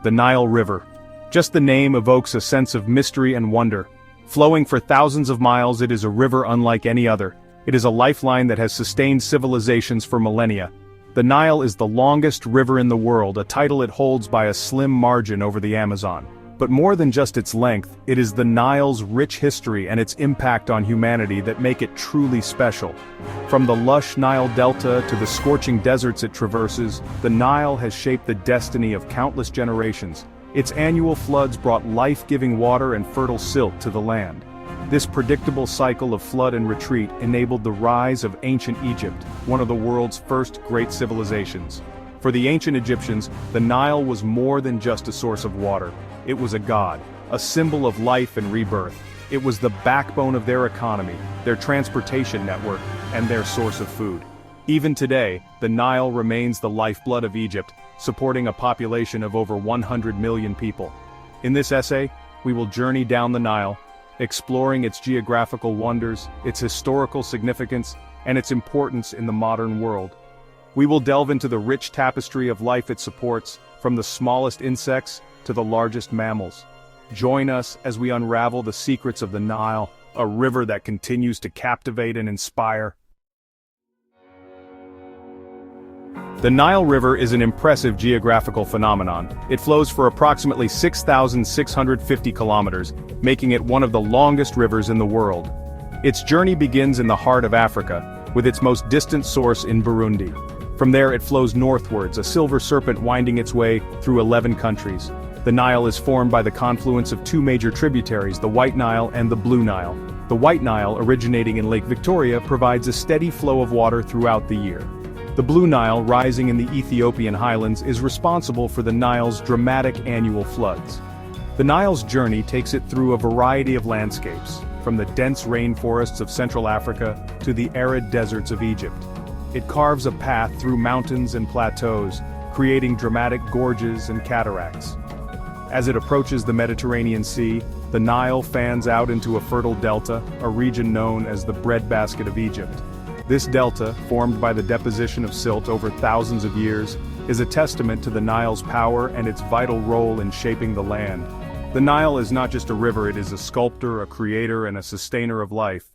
The Nile River. Just the name evokes a sense of mystery and wonder. Flowing for thousands of miles, it is a river unlike any other. It is a lifeline that has sustained civilizations for millennia. The Nile is the longest river in the world, a title it holds by a slim margin over the Amazon. But more than just its length, it is the Nile's rich history and its impact on humanity that make it truly special. From the lush Nile Delta to the scorching deserts it traverses, the Nile has shaped the destiny of countless generations. Its annual floods brought life-giving water and fertile silt to the land. This predictable cycle of flood and retreat enabled the rise of ancient Egypt, one of the world's first great civilizations. For the ancient Egyptians, the Nile was more than just a source of water. It was a god, a symbol of life and rebirth. It was the backbone of their economy, their transportation network, and their source of food. Even today, the Nile remains the lifeblood of Egypt, supporting a population of over 100 million people. In this essay, we will journey down the Nile, exploring its geographical wonders, its historical significance, and its importance in the modern world. We will delve into the rich tapestry of life it supports, from the smallest insects to the largest mammals. Join us as we unravel the secrets of the Nile, a river that continues to captivate and inspire. The Nile River is an impressive geographical phenomenon. It flows for approximately 6,650 kilometers, making it one of the longest rivers in the world. Its journey begins in the heart of Africa, with its most distant source in Burundi. From there it flows northwards, a silver serpent winding its way through 11 countries. The Nile is formed by the confluence of two major tributaries, the White Nile and the Blue Nile. The White Nile, originating in Lake Victoria, provides a steady flow of water throughout the year. The Blue Nile, rising in the Ethiopian highlands, is responsible for the Nile's dramatic annual floods. The Nile's journey takes it through a variety of landscapes, from the dense rainforests of Central Africa to the arid deserts of Egypt. It carves a path through mountains and plateaus, creating dramatic gorges and cataracts. As it approaches the Mediterranean Sea, the Nile fans out into a fertile delta, a region known as the breadbasket of Egypt. This delta, formed by the deposition of silt over thousands of years, is a testament to the Nile's power and its vital role in shaping the land. The Nile is not just a river, it is a sculptor, a creator, and a sustainer of life.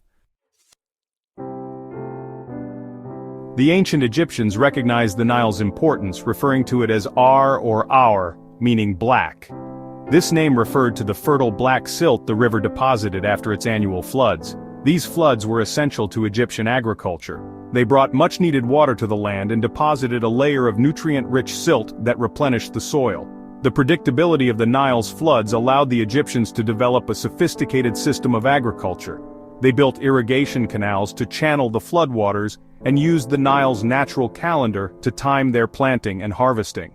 The ancient Egyptians recognized the Nile's importance, referring to it as Ar or Our, meaning black. This name referred to the fertile black silt the river deposited after its annual floods. These floods were essential to Egyptian agriculture. They brought much-needed water to the land and deposited a layer of nutrient-rich silt that replenished the soil. The predictability of the Nile's floods allowed the Egyptians to develop a sophisticated system of agriculture. They built irrigation canals to channel the floodwaters and used the Nile's natural calendar to time their planting and harvesting.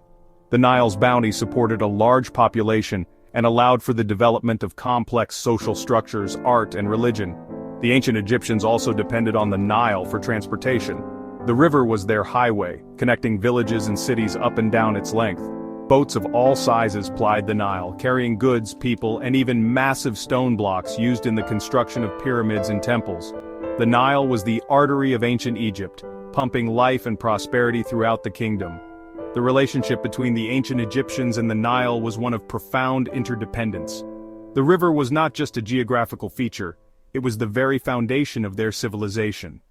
The Nile's bounty supported a large population and allowed for the development of complex social structures, art, and religion. The ancient Egyptians also depended on the Nile for transportation. The river was their highway, connecting villages and cities up and down its length. Boats of all sizes plied the Nile, carrying goods, people, and even massive stone blocks used in the construction of pyramids and temples. The Nile was the artery of ancient Egypt, pumping life and prosperity throughout the kingdom. The relationship between the ancient Egyptians and the Nile was one of profound interdependence. The river was not just a geographical feature, it was the very foundation of their civilization.